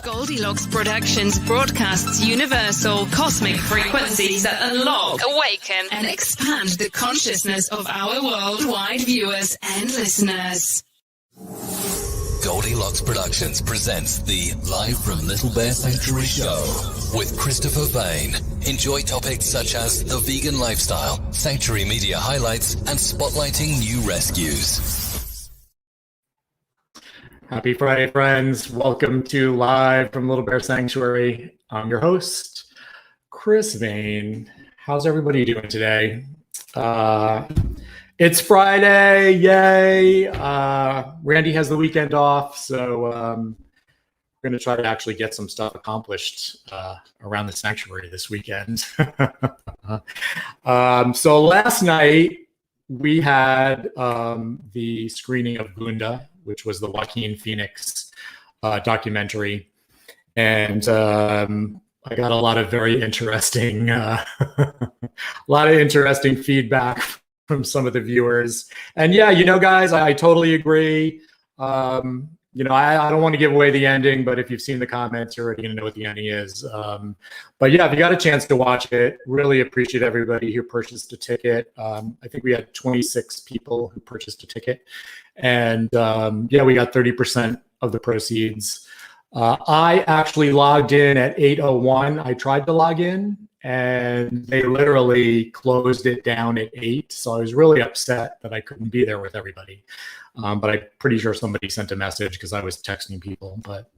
Goldylocks Productions broadcasts universal cosmic frequencies that unlock, awaken, and expand the consciousness of our worldwide viewers and listeners. Goldylocks Productions presents the Live from Little Bear Sanctuary show with Christopher Vane. Enjoy topics such as the vegan lifestyle, sanctuary media highlights, and spotlighting new rescues. Happy Friday, friends. Welcome to Live from Little Bear Sanctuary. I'm your host, Chris Vane. How's everybody doing today? It's Friday, yay. Randy has the weekend off, so we're going to try to actually get some stuff accomplished around the sanctuary this weekend. So last night we had the screening of Gunda, which was the Joaquin Phoenix documentary. And I got a lot of very interesting, feedback from some of the viewers. And yeah, you know, guys, I totally agree. I don't want to give away the ending, but if you've seen the comments, you're already going to know what the ending is. But yeah, if you got a chance to watch it, really appreciate everybody who purchased a ticket. I think we had 26 people who purchased a ticket. And yeah, we got 30% of the proceeds. I actually logged in at 8:01. I tried to log in and they literally closed it down at 8. So I was really upset that I couldn't be there with everybody. But I'm pretty sure somebody sent a message because I was texting people. But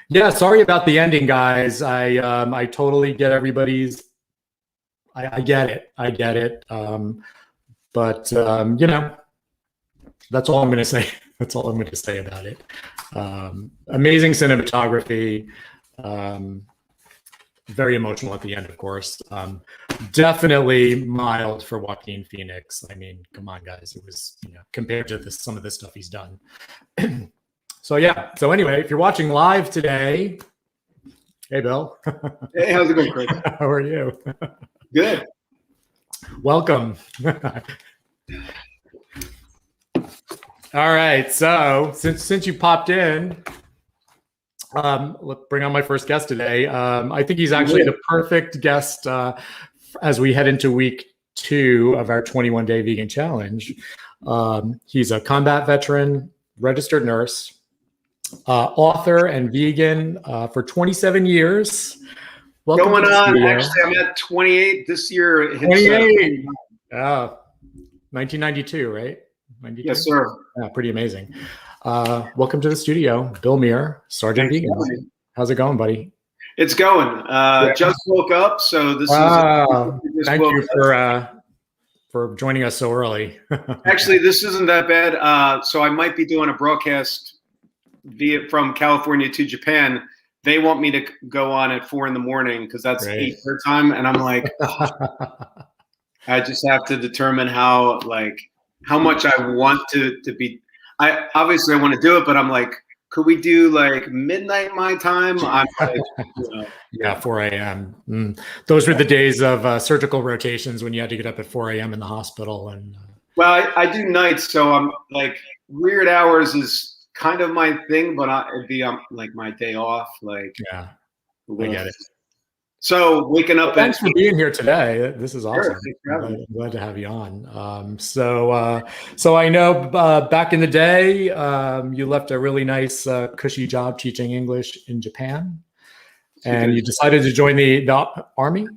yeah, sorry about the ending, guys. I totally get everybody's. I get it. But you know, that's all I'm going to say. That's all I'm going to say about it. Amazing cinematography. Very emotional at the end, of course. Definitely mild for Joaquin Phoenix. I mean, come on, guys. It was, compared to some of the stuff he's done. So yeah. So anyway, if you're watching live today, hey, Bill. Hey, how's it going, Chris? How are you? Good. Welcome. All right. So since you popped in, let's bring on my first guest today. I think he's actually the perfect guest as we head into week 2 of our 21-day vegan challenge. He's a combat veteran, registered nurse, author, and vegan for 27 years. Welcome going on. Actually, I'm at 28 this year. 28. 1992, right? 92? Yes, sir. Yeah, pretty amazing. Welcome to the studio, Bill Muir, Sergeant Vegan. How's it going, buddy? It's going. Just woke up, so this is. Thank you for joining us so early. Actually, this isn't that bad. So I might be doing a broadcast from California to Japan. They want me to go on at 4 a.m. because that's 8 their time, and I'm like, I just have to determine how much I want to be. I obviously want to do it, but I'm like, could we do like midnight my time? I'm like, Yeah, 4 a.m. Those were the days of surgical rotations when you had to get up at 4 a.m. in the hospital. And well, I do nights, so I'm like weird hours is kind of my thing, but it'd be like my day off. Like, yeah, I get it. So waking up. Thanks for being here today. This is awesome. Sure, glad to have you on. So I know back in the day, you left a really nice, cushy job teaching English in Japan, and you decided to join the Army.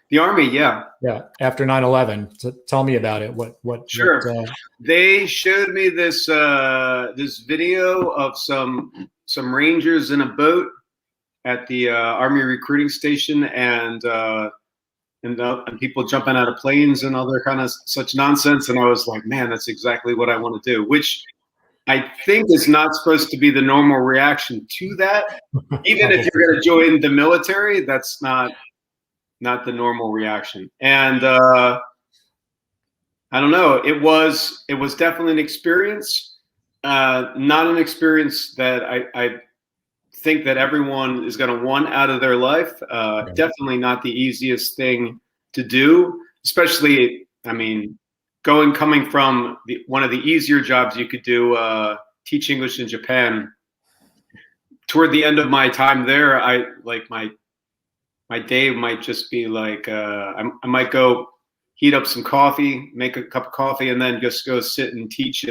The Army, yeah. Yeah, after 9/11. So tell me about it. What? Sure. They showed me this this video of some Rangers in a boat at the Army recruiting station, and people jumping out of planes and other kind of such nonsense. And I was like, man, that's exactly what I want to do, which I think is not supposed to be the normal reaction to that. Even if you're going to join the military, that's not the normal reaction. And I don't know. It was definitely an experience, not an experience that I think that everyone is going to want out of their life. Definitely not the easiest thing to do, especially, I mean, coming from one of the easier jobs you could do, teach English in Japan, toward the end of my time there, I like my day might just be like I might go heat up some coffee, make a cup of coffee, and then just go sit and teach.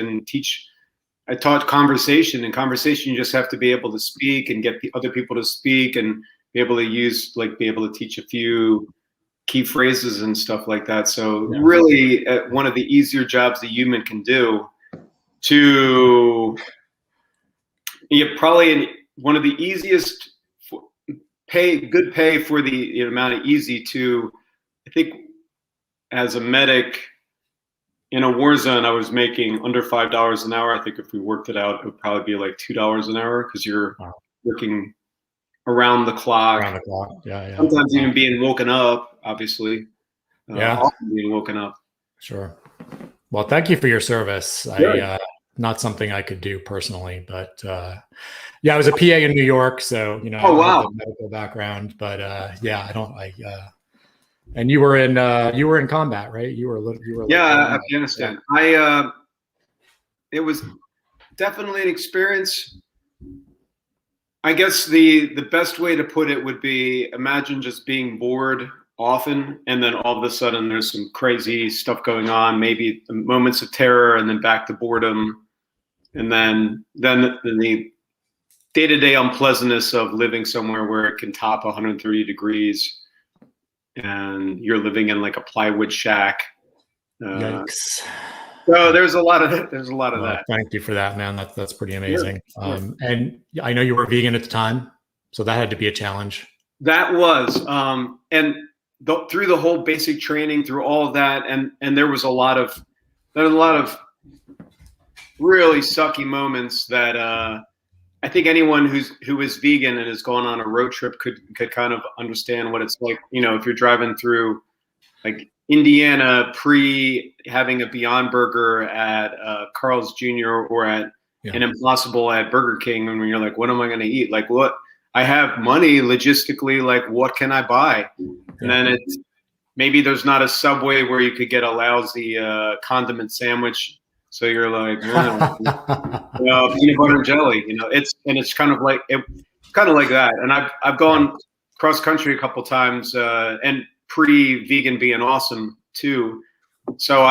I taught conversation, and conversation you just have to be able to speak and get other people to speak and be able to teach a few key phrases and stuff like that. So really one of the easier jobs a human can do probably one of the easiest good pay for the amount of easy to, I think as a medic in a war zone, I was making under $5 an hour. I think if we worked it out, it would probably be like $2 an hour because you're working around the clock. Around the clock. Yeah. Sometimes even being woken up, obviously. Often being woken up. Sure. Well, thank you for your service. Sure. Not something I could do personally, but I was a PA in New York, so I have a medical background, but and you were in combat, right? You were Afghanistan. It was definitely an experience. I guess the best way to put it would be, imagine just being bored often, and then all of a sudden there's some crazy stuff going on, maybe moments of terror, and then back to boredom, and then the day-to-day unpleasantness of living somewhere where it can top 130 degrees, and you're living in like a plywood shack. Yikes. So there's a lot of that. Thank you for that, man. That's pretty amazing. Yeah. And I know you were vegan at the time, so that had to be a challenge. That was, and through the whole basic training, through all of that, and there was a lot of really sucky moments that I think anyone who is vegan and has gone on a road trip could kind of understand what it's like. If you're driving through like Indiana pre having a Beyond Burger at Carl's Jr. or at an Impossible at Burger King, and when you're like, what am I going to eat? Like, what? I have money logistically, like what can I buy? And then it's maybe there's not a Subway where you could get a lousy condiment sandwich. So you're like, peanut butter and jelly, it's kind of like that. And I've gone cross country a couple times, and pre-vegan being awesome too. So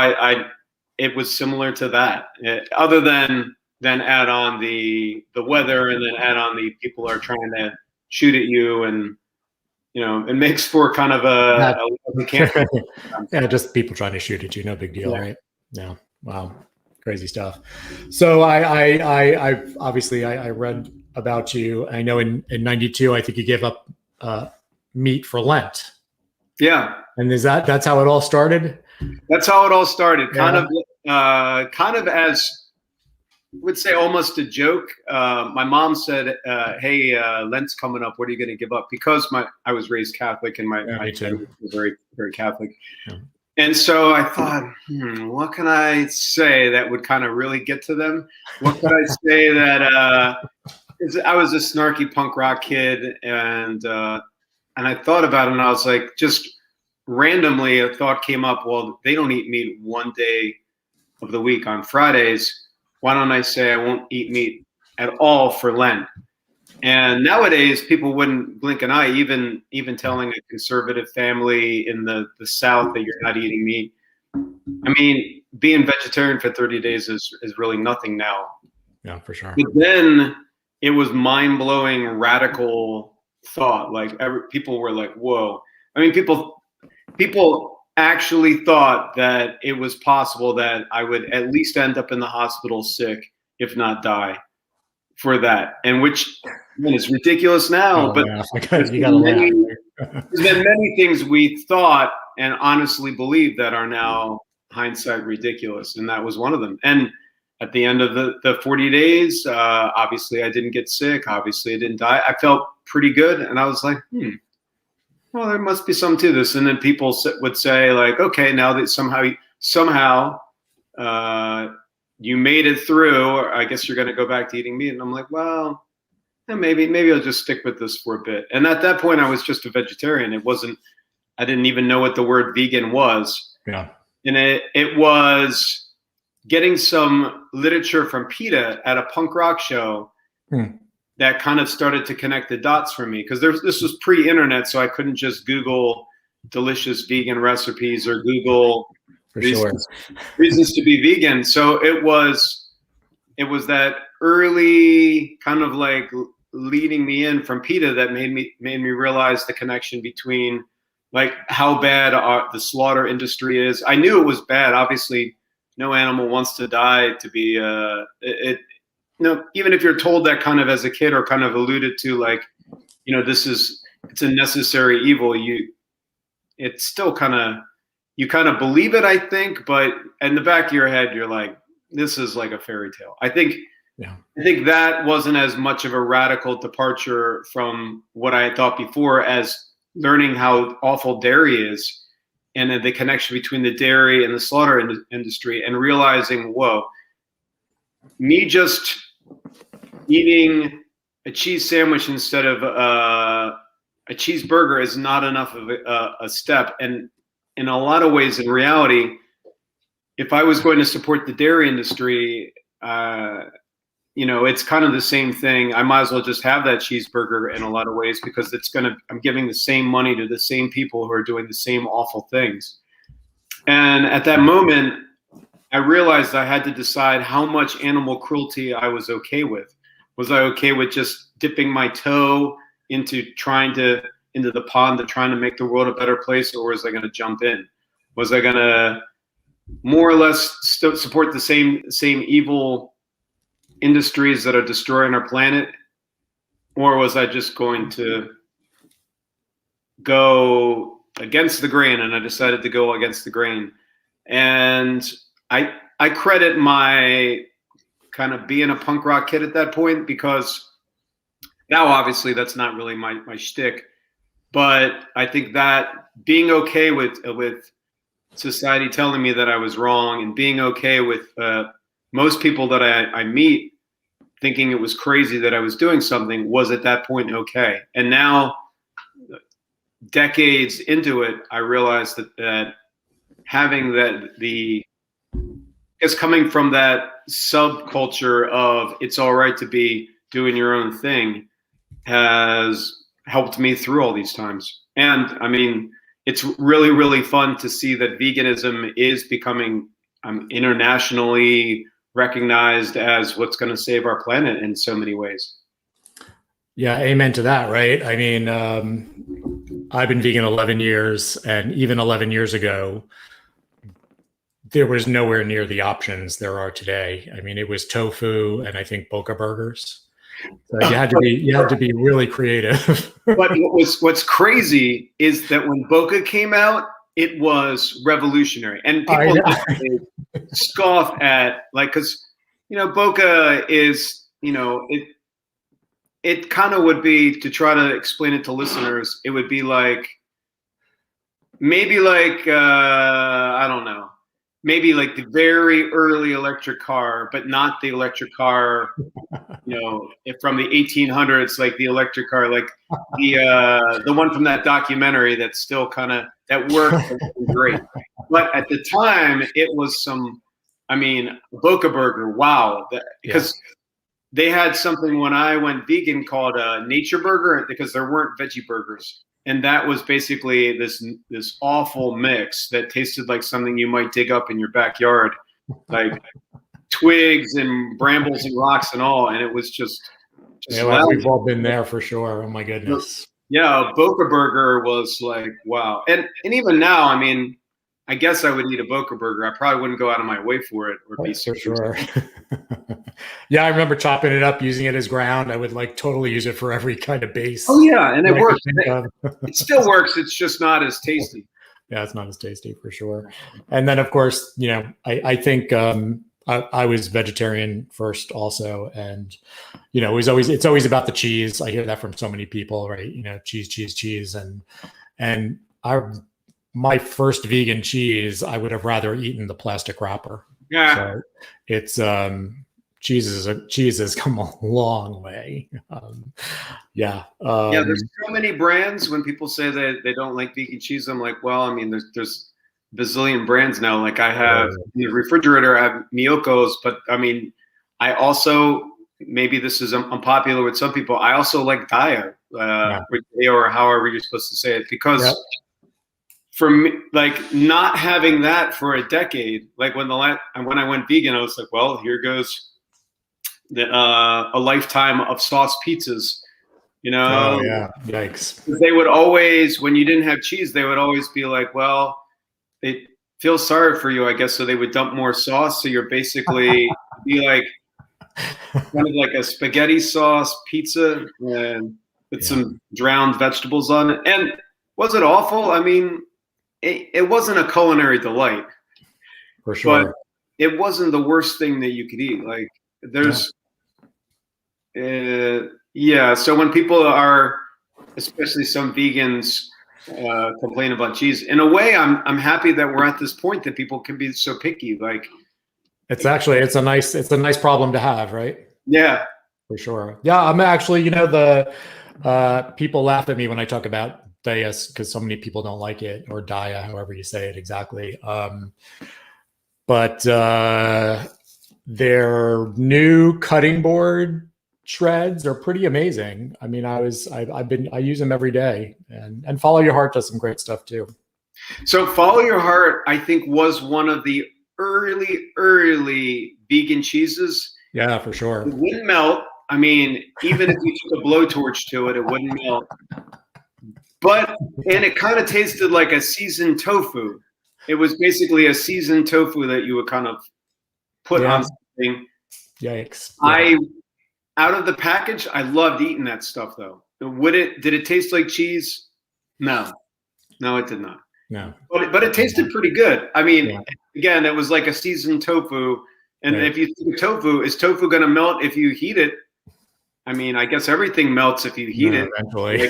it was similar to that, other than add on the weather, and then add on the people are trying to shoot at you, and it makes for kind of a just people trying to shoot at you, no big deal, right? Yeah. Wow. Crazy stuff. So I obviously I read about you. I know in 92, I think you gave up meat for Lent. Yeah. And that's how it all started? That's how it all started. Kind of as I would say almost a joke. My mom said, hey, Lent's coming up. What are you going to give up? Because I was raised Catholic, and my family was very, very Catholic. Yeah. And so I thought, what can I say that would kind of really get to them? What could I say that I was a snarky punk rock kid, and I thought about it, and I was like, just randomly a thought came up. Well, they don't eat meat one day of the week on Fridays. Why don't I say I won't eat meat at all for Lent? And nowadays, people wouldn't blink an eye, even telling a conservative family in the South that you're not eating meat. I mean, being vegetarian for 30 days is really nothing now. Yeah, for sure. But then it was mind-blowing, radical thought. Like people were like, whoa. I mean, people actually thought that it was possible that I would at least end up in the hospital sick, if not die, for that. And which is ridiculous now, but there's been many things we thought and honestly believed that are now hindsight ridiculous, and that was one of them. And at the end of the 40 days, obviously I didn't get sick. Obviously I didn't die. I felt pretty good, and I was like, well, there must be something to this. And then people would say like, okay, now that somehow you made it through, I guess you're going to go back to eating meat. And I'm like, well, maybe I'll just stick with this for a bit. And at that point I was just a vegetarian. I didn't even know what the word vegan was. Yeah. And it was getting some literature from PETA at a punk rock show. that kind of started to connect the dots for me, because this was pre-internet, so I couldn't just Google delicious vegan recipes or Google reasons to be vegan. So it was that early kind of like leading me in from PETA that made me realize the connection between like how bad the slaughter industry is. I knew it was bad. Obviously, no animal wants to die to be even if you're told that kind of as a kid, or kind of alluded to, like, it's a necessary evil, it's still you kind of believe it, I think, but in the back of your head, you're like, this is like a fairy tale. I think that wasn't as much of a radical departure from what I had thought before, as learning how awful dairy is, and the connection between the dairy and the slaughter industry, and realizing, whoa, me just eating a cheese sandwich instead of a cheeseburger is not enough of a step. And in a lot of ways, in reality, if I was going to support the dairy industry, it's kind of the same thing. I might as well just have that cheeseburger in a lot of ways, because I'm giving the same money to the same people who are doing the same awful things. And at that moment, I realized I had to decide how much animal cruelty I was okay with. Was I okay with just dipping my toe into the pond to trying to make the world a better place, or was I going to jump in? Was I going to more or less support the same evil industries that are destroying our planet, or was I just going to go against the grain? And I decided to go against the grain. And I credit my kind of being a punk rock kid at that point, because now obviously that's not really my shtick, but I think that being okay with society telling me that I was wrong, and being okay with most people that I meet thinking it was crazy that I was doing something, was at that point okay. And now, decades into it, I realized that having it's coming from that subculture of it's all right to be doing your own thing, has helped me through all these times. And I mean, it's really, really fun to see that veganism is becoming internationally recognized as what's going to save our planet in so many ways. Yeah, amen to that, right? I mean, I've been vegan 11 years, and even 11 years ago, there was nowhere near the options there are today. I mean, it was tofu and I think Boca burgers. So you had to be really creative. But what's crazy is that when Boca came out, it was revolutionary, and people scoff at, like, because Boca is, it kind of would be, to try to explain it to listeners, it would be like, maybe like I don't know, maybe like the very early electric car, but not the electric car, from the 1800s, like the electric car, like the one from that documentary that's still kind of, that worked great. But at the time, it was Boca Burger, wow. Because they had something when I went vegan called a Nature Burger, because there weren't veggie burgers. And that was basically this awful mix that tasted like something you might dig up in your backyard, like twigs and brambles and rocks and all. And it was just we've all been there for sure. Oh my goodness. Yeah, Boca Burger was like, wow. And even now, I guess I would eat a Boca Burger. I probably wouldn't go out of my way for it. Or be for sure. Yeah, I remember chopping it up, using it as ground. I would totally use it for every kind of base. Oh yeah, and it works. It still works. It's just not as tasty. Yeah, it's not as tasty for sure. And then, of course, I think I was vegetarian first also, and it's always about the cheese. I hear that from so many people, right? Cheese, and my first vegan cheese, I would have rather eaten the plastic wrapper. Yeah, so it's cheese has come a long way. There's so many brands. When people say that they don't like vegan cheese, I'm like, well, there's bazillion brands now. Like I have in the refrigerator, I have Miyoko's, but I also maybe this is unpopular with some people. I also like Daya, or however you're supposed to say it, because for me, like not having that for a decade, like when I went vegan, I was like, well, here goes a lifetime of sauce pizzas, you know? Oh yeah, yikes. They would always, when you didn't have cheese, they would always be like, well, they feel sorry for you, I guess, so they would dump more sauce. So you're basically be like kind of like a spaghetti sauce pizza and with some drowned vegetables on it. And was it awful? I mean, it wasn't a culinary delight. For sure. But it wasn't the worst thing that you could eat. Like there's, so when people are, especially some vegans, complain about cheese, in a way, I'm happy that we're at this point that people can be so picky. Like it's a nice problem to have, right? Yeah, for sure. Yeah, I'm actually, the people laugh at me when I talk about Daya because so many people don't like it, or Daya, however you say it exactly. But their new cutting board shreds are pretty amazing. I mean, I use them every day, and Follow Your Heart does some great stuff too. So Follow Your Heart, I think, was one of the early vegan cheeses. Yeah, for sure. It wouldn't melt. I mean, even if you took a blowtorch to it, it wouldn't melt. And it kind of tasted like a seasoned tofu. It was basically a seasoned tofu that you would kind of put on something. Yikes. Yeah. Out of the package, I loved eating that stuff though. Did it taste like cheese? No, it did not. No. But it tasted pretty good. I mean, again, it was like a seasoned tofu. And if you think tofu, is tofu going to melt if you heat it? I mean, I guess everything melts if you heat it. Eventually.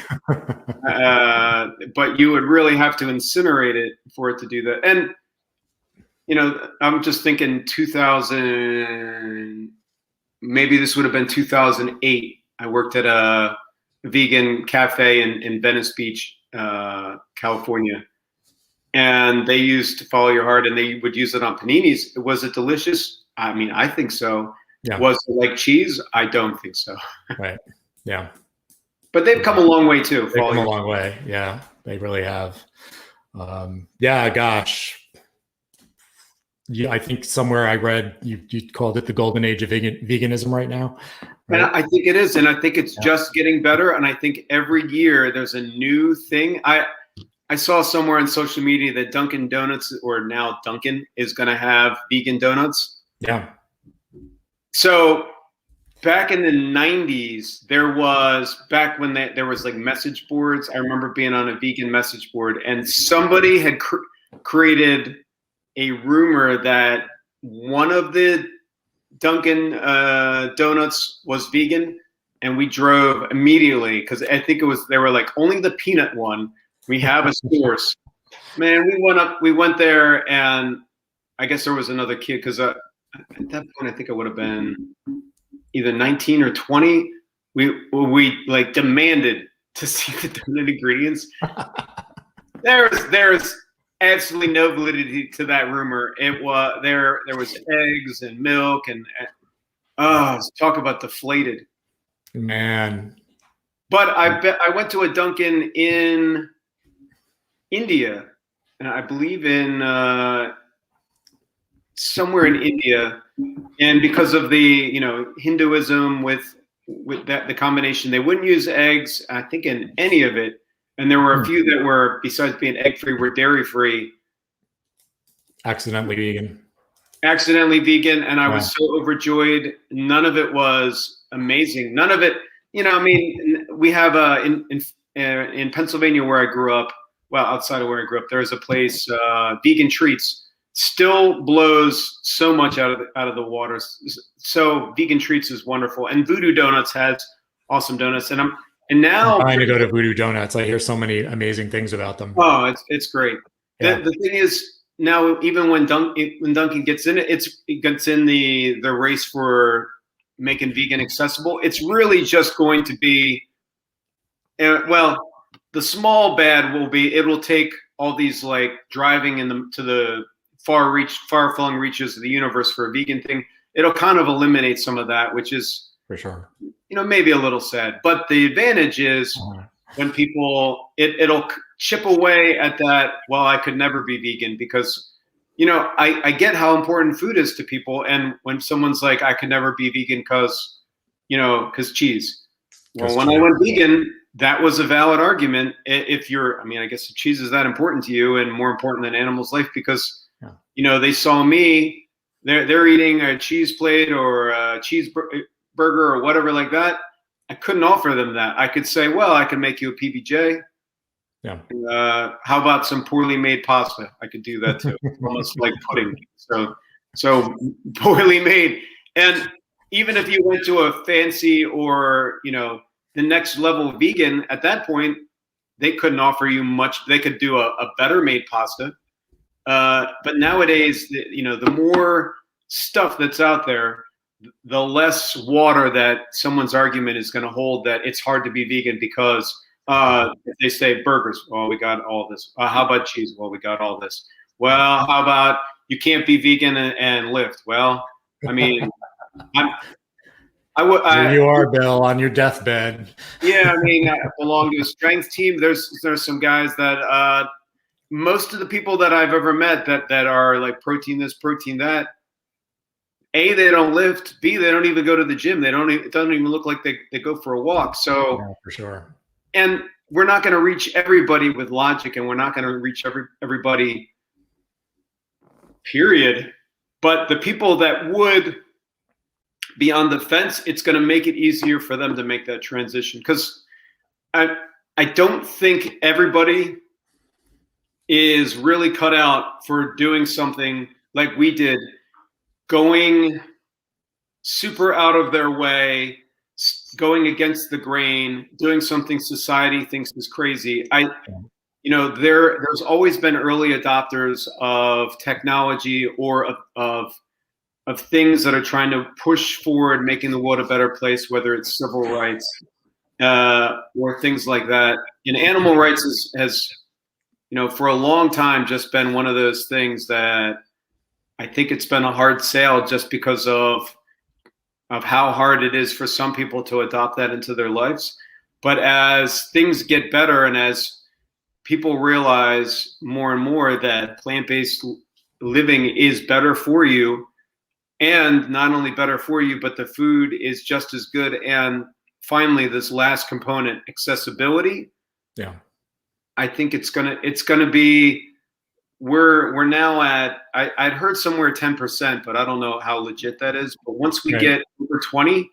But you would really have to incinerate it for it to do that. And, I'm just thinking 2000, maybe this would have been 2008. I worked at a vegan cafe in Venice Beach, California. And they used to Follow Your Heart, and they would use it on paninis. Was it delicious? I mean, I think so. Yeah. Was it like cheese? I don't think so. Right. Yeah. But they've come a long way too. They've come a long way. Yeah, they really have. Yeah, gosh. Yeah, I think somewhere I read you called it the Golden Age of Veganism right now. Right? And I think it is. And I think it's just getting better. And I think every year there's a new thing. I saw somewhere on social media that Dunkin' Donuts, or now Dunkin', is going to have vegan donuts. Yeah. So back in the 90s, there was like message boards. I remember being on a vegan message board, and somebody had created a rumor that one of the Dunkin' donuts was vegan, and we drove immediately because I think they were like only the peanut one. We have a source. Man, we went there, and I guess there was another kid because at that point I think I would have been either 19 or 20. We like demanded to see the donut ingredients. There's absolutely no validity to that rumor. It was there was eggs and milk and talk about deflated. Man. But I went to a Dunkin' in India, and I believe in somewhere in India, and because of the Hinduism with that the combination, they wouldn't use eggs, I think, in any of it, and there were a few that were, besides being egg free, were dairy free. Accidentally vegan, and I was so overjoyed. None of it was amazing. None of it, I mean, we have in Pennsylvania where I grew up. Well, outside of where I grew up, there's a place, Vegan Treats, still blows so much out of the water. So Vegan Treats is wonderful, and Voodoo Donuts has awesome donuts. And now I'm trying to go to Voodoo Donuts. I hear so many amazing things about them. Oh, it's great. Yeah. The thing is, now even when Dunkin' gets in it, it gets in the race for making vegan accessible. It's really just going to be, the small bad will be it'll take all these like driving to the far-flung reaches of the universe for a vegan thing. It'll kind of eliminate some of that, which is For sure. Maybe a little sad, but the advantage is when people, it'll chip away at that. Well, I could never be vegan because, I get how important food is to people. And when someone's like, I could never be vegan because cheese. Well, when I went vegan, that was a valid argument. If you're, I guess if cheese is that important to you and more important than animals' life, because, they saw me, they're eating a cheese plate or a cheeseburger or whatever like that. I couldn't offer them that. I could say, well, I can make you a PBJ. Yeah. How about some poorly made pasta? I could do that too. Almost like pudding. So poorly made. And even if you went to a fancy or, the next level vegan, at that point, they couldn't offer you much. They could do a better made pasta. But nowadays, the more stuff that's out there, the less water that someone's argument is going to hold that it's hard to be vegan because if they say burgers, well, we got all this. How about cheese? Well, we got all this. Well, how about you can't be vegan and lift? Well, here you are, Bill, on your deathbed. Yeah, I belong to a strength team. There's some guys that most of the people that I've ever met that are like protein this, protein that. A, they don't lift. B, they don't even go to the gym. It doesn't even look like they go for a walk. So yeah, for sure. And we're not going to reach everybody with logic, and we're not going to reach everybody, period. But the people that would be on the fence, it's going to make it easier for them to make that transition. Because I don't think everybody is really cut out for doing something like we did, going super out of their way, going against the grain, doing something society thinks is crazy. There's always been early adopters of technology or of things that are trying to push forward, making the world a better place, whether it's civil rights or things like that. And animal rights has for a long time just been one of those things that I think it's been a hard sale just because of how hard it is for some people to adopt that into their lives. But as things get better and as people realize more and more that plant-based living is better for you, and not only better for you, but the food is just as good. And finally, this last component, accessibility. Yeah. I think it's gonna be, we're now at, I'd heard somewhere 10%, but I don't know how legit that is. But once we get over 20,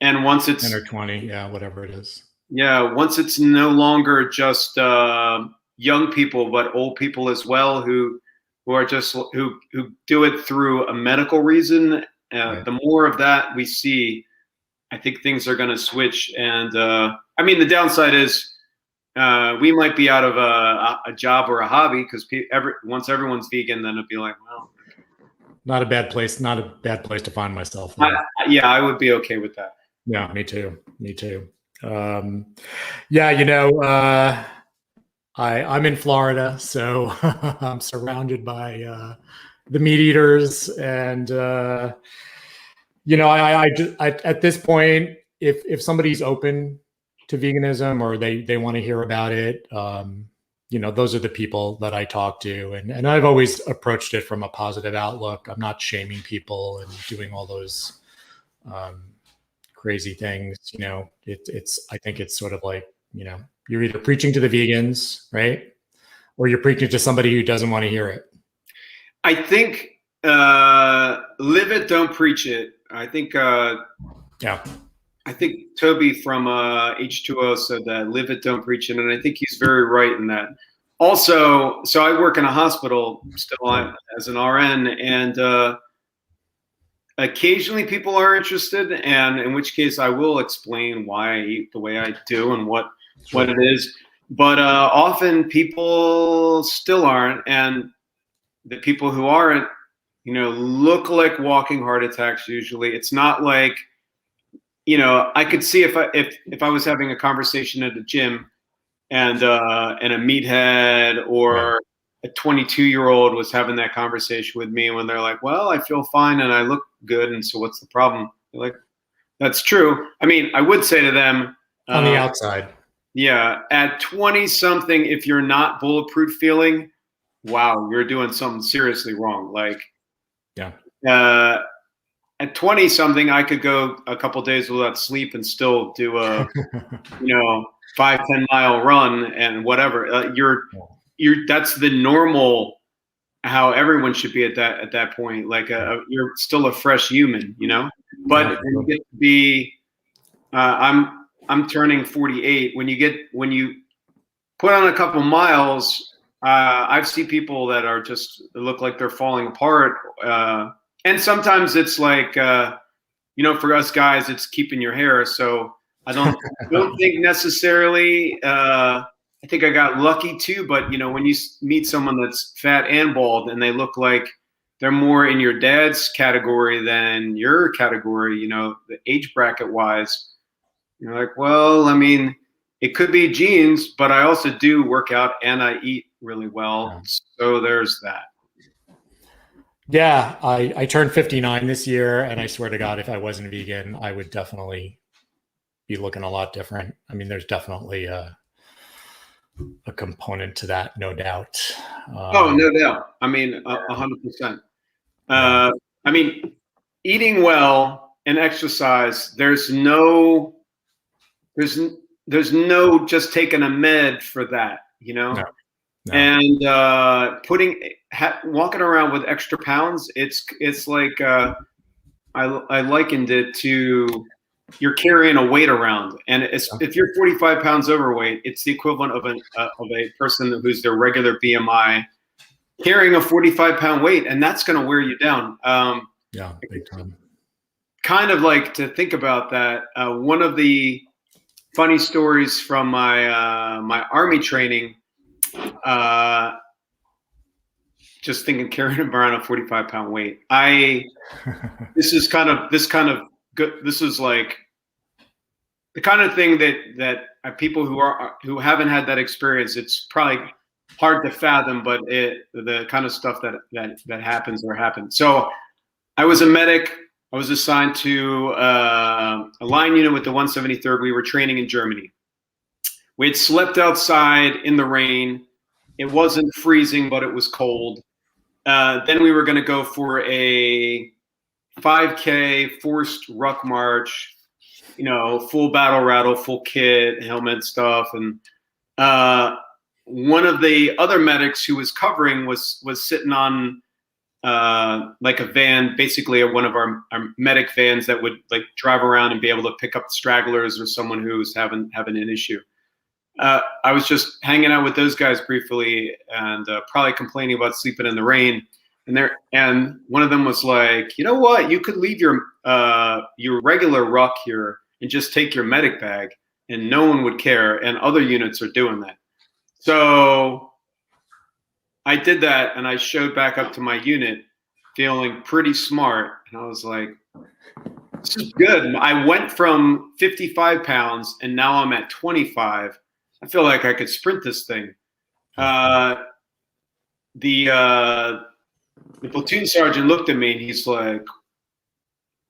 and once it's 10 or 20, yeah, whatever it is. Yeah, once it's no longer just young people, but old people as well who are just who do it through a medical reason. The more of that we see, I think things are going to switch. And the downside is we might be out of a job or a hobby because once everyone's vegan, then it'd be like, well, not a bad place to find myself. I would be okay with that. Yeah, me too. I'm in Florida, so I'm surrounded by the meat eaters, and I at this point, if somebody's open to veganism or they want to hear about it, those are the people that I talk to, and I've always approached it from a positive outlook. I'm not shaming people and doing all those crazy things. I think it's sort of like, you're either preaching to the vegans, right? Or you're preaching to somebody who doesn't want to hear it. I think live it, don't preach it. I think I think Toby from H2O said that, live it, don't preach it. And I think he's very right in that. Also, so I work in a hospital still as an RN, and occasionally people are interested, and in which case I will explain why I eat the way I do and what it is. But often people still aren't, and the people who aren't, look like walking heart attacks usually. It's not like, I could see if I was having a conversation at a gym and a meathead or a 22-year-old was having that conversation with me when they're like, well, I feel fine and I look good, and so what's the problem? They're like, That's true. I mean, I would say to them on the outside. Yeah, at 20 something, if you're not bulletproof feeling, wow, you're doing something seriously wrong. Like, yeah. At 20 something, I could go a couple days without sleep and still do a, 5-10 mile run and whatever. That's the normal, how everyone should be at that point. Like, you're still a fresh human, But when you get to be, I'm turning 48. When you put on a couple miles, I've seen people that are look like they're falling apart. And sometimes it's like, for us guys, it's keeping your hair. So I don't think necessarily, I think I got lucky too, but when you meet someone that's fat and bald and they look like they're more in your dad's category than your category, the age bracket wise, you're like, well, I mean, it could be genes, but I also do work out and I eat really well. Yeah. So there's that. Yeah, I turned 59 this year, and I swear to God, if I wasn't vegan, I would definitely be looking a lot different. I mean, there's definitely a component to that, no doubt. No doubt. I mean, 100%. I mean, eating well and exercise, there's no just taking a med for that, No. And walking around with extra pounds, it's like I likened it to you're carrying a weight around, and if you're 45 pounds overweight, it's the equivalent of a person who's their regular BMI carrying a 45-pound weight, and that's going to wear you down. Yeah, big time. Kind of like to think about that. One of the funny stories from my my Army training. Just thinking carrying around a 45-pound weight. This is like the kind of thing that people who haven't had that experience, it's probably hard to fathom, but the kind of stuff that happens or happened. So I was a medic. I was assigned to a line unit with the 173rd. We were training in Germany. We had slept outside in the rain. It wasn't freezing, but it was cold. Then we were going to go for a 5K forced ruck march, full battle rattle, full kit, helmet stuff. And one of the other medics who was covering was sitting on like a van, basically one of our medic vans that would like drive around and be able to pick up stragglers or someone who's having an issue. I was just hanging out with those guys briefly and probably complaining about sleeping in the rain. And one of them was like, you know what? You could leave your regular ruck here and just take your medic bag, and no one would care. And other units are doing that. So I did that, and I showed back up to my unit, feeling pretty smart. And I was like, this is good. I went from 55 pounds, and now I'm at 25. I feel like I could sprint this thing. The platoon sergeant looked at me and he's like,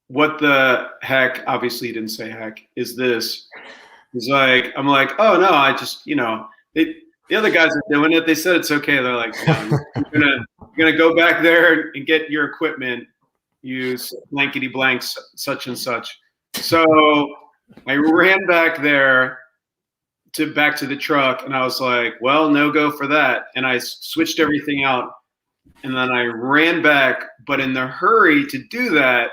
what the heck? Obviously he didn't say heck, is this? He's like, I'm like, oh no, I just, the other guys are doing it. They said it's okay. They're like, no, you're gonna go back there and get your equipment, use blankety blanks, such and such. So I ran back there back to the truck, and I was like, well, no go for that. And I switched everything out, and then I ran back. But in the hurry to do that,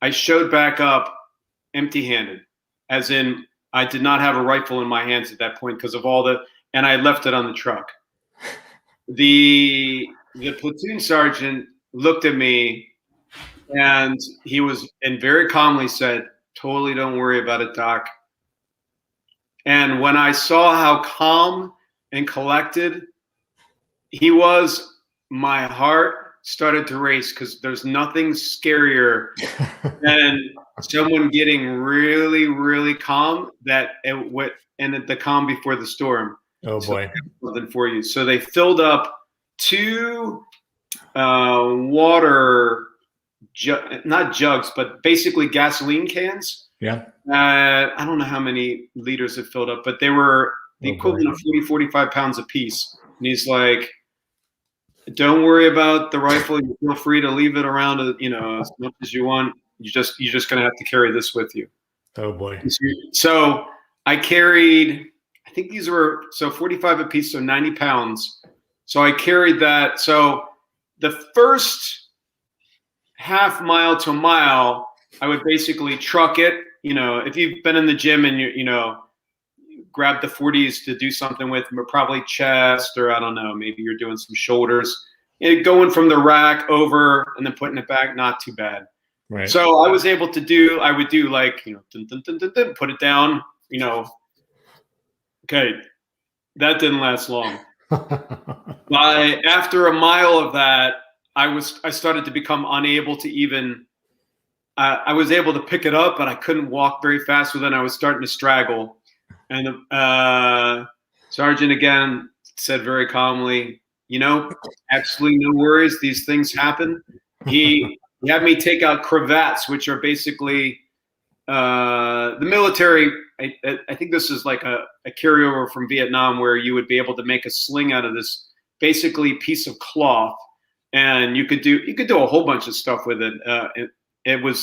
I showed back up empty-handed, as in I did not have a rifle in my hands at that point because of and I left it on the truck. The platoon sergeant looked at me, and and very calmly said, totally don't worry about it, Doc. And when I saw how calm and collected he was, my heart started to race, because there's nothing scarier than someone getting really, really calm and the calm before the storm. Oh boy. Something for you. So they filled up 2 water not jugs, but basically gasoline cans. Yeah. I don't know how many liters it filled up, but they were the equivalent of 40, 45 pounds a piece. And he's like, don't worry about the rifle. You feel free to leave it around, as much as you want. You're just going to have to carry this with you. Oh boy. So I carried, I think these were, 45 a piece, so 90 pounds. So I carried that. So the first half mile to a mile, I would basically truck it. If you've been in the gym and grab the 40s to do something with, or probably chest, or I don't know, maybe you're doing some shoulders, going from the rack over and then putting it back, not too bad. Right. So I was able to I would do like, dun, dun, dun, dun, dun, put it down, okay, that didn't last long. After a mile of that, I started to become unable to even, I was able to pick it up, but I couldn't walk very fast with it. I was starting to straggle. And the sergeant again said very calmly, absolutely no worries. These things happen. He had me take out cravats, which are basically the military. I think this is like a carryover from Vietnam, where you would be able to make a sling out of this basically piece of cloth, and you could do a whole bunch of stuff with it. It was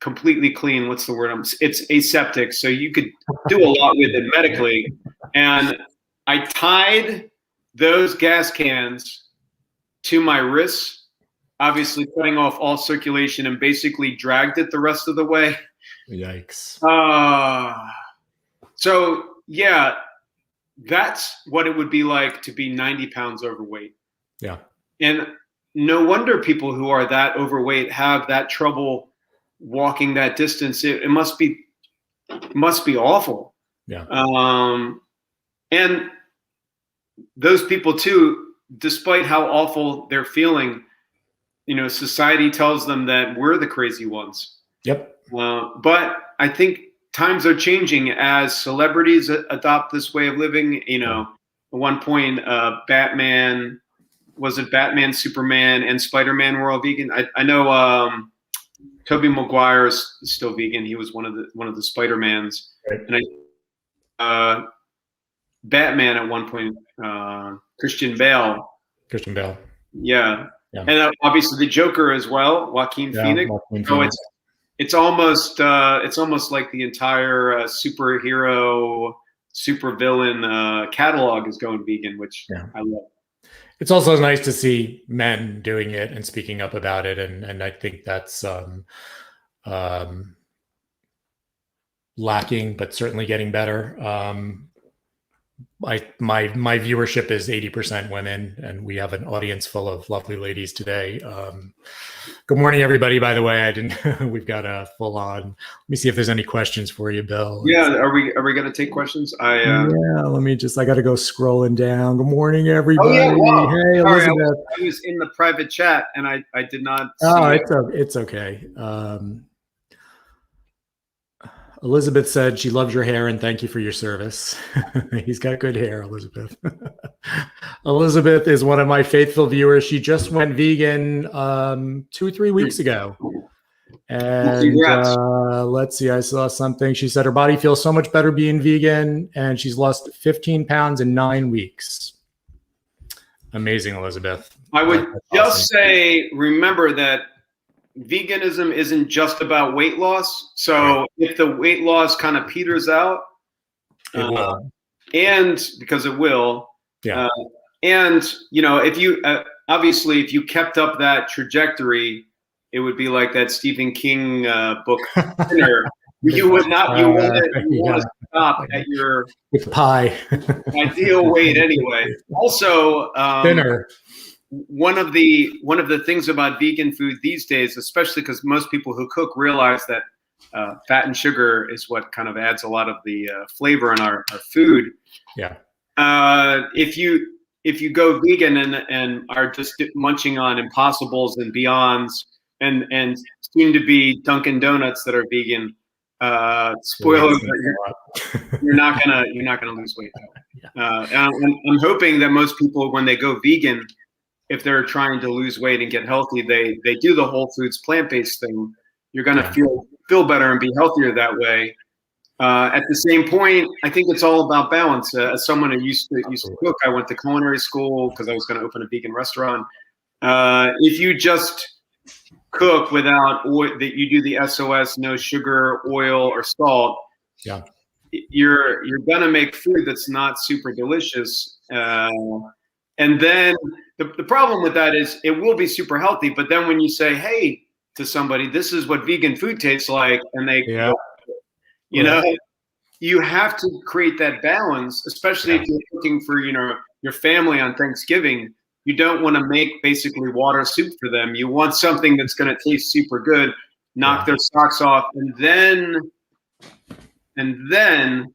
completely clean. What's the word? It's aseptic, so you could do a lot with it medically. And I tied those gas cans to my wrists, obviously cutting off all circulation, and basically dragged it the rest of the way. Yikes. So yeah, that's what it would be like to be 90 pounds overweight. Yeah. And no wonder people who are that overweight have that trouble walking that distance. It must be awful. Yeah. And those people too, despite how awful they're feeling, society tells them that we're the crazy ones. Yep. But I think times are changing as celebrities adopt this way of living. At one point, Batman, Superman, and Spider-Man were all vegan. I know Tobey Maguire is still vegan. He was one of the Spider-Mans. Right. And Batman at one point, Christian Bale. Yeah. And obviously the Joker as well, Joaquin Phoenix. So it's almost like the entire superhero, supervillain catalog is going vegan, which I love. It's also nice to see men doing it and speaking up about it, and I think that's lacking, but certainly getting better. My viewership is 80% women, and we have an audience full of lovely ladies today. Good morning, everybody. By the way, we've got a full on. Let me see if there's any questions for you, Bill. Yeah, are we going to take questions? Yeah, let me just. I got to go scrolling down. Good morning, everybody. Oh, yeah, wow. Hey, sorry, Elizabeth. I was in the private chat and I did not. It's okay. Elizabeth said she loves your hair and thank you for your service. He's got good hair, Elizabeth. Elizabeth is one of my faithful viewers. She just went vegan 2 or 3 weeks ago. And let's see, I saw something. She said her body feels so much better being vegan, and she's lost 15 pounds in 9 weeks. Amazing, Elizabeth. I would just say, remember that veganism isn't just about weight loss. So if the weight loss kind of peters out, it will. And because it will, and if you obviously if you kept up that trajectory, it would be like that Stephen King book Thinner. You would not. You want to stop at your pie ideal weight anyway. Also, Thinner. One of the things about vegan food these days, especially because most people who cook realize that fat and sugar is what kind of adds a lot of the flavor in our food. Yeah. If you go vegan and are just munching on Impossibles and Beyonds and soon to be Dunkin' Donuts that are vegan, spoiler, you're not gonna lose weight. I'm hoping that most people, when they go vegan, if they're trying to lose weight and get healthy, they do the whole foods plant-based thing. You're going to feel better and be healthier that way. At the same point, I think it's all about balance. As someone who used to cook, I went to culinary school because I was going to open a vegan restaurant. If you just cook without oil, that you do the SOS, no sugar, oil, or salt, you're going to make food that's not super delicious. And then the problem with that is it will be super healthy, but then when you say, hey, to somebody, this is what vegan food tastes like, and they, you know, you have to create that balance, especially if you're cooking for, your family on Thanksgiving. You don't want to make basically water soup for them. You want something that's going to taste super good, knock their socks off, and then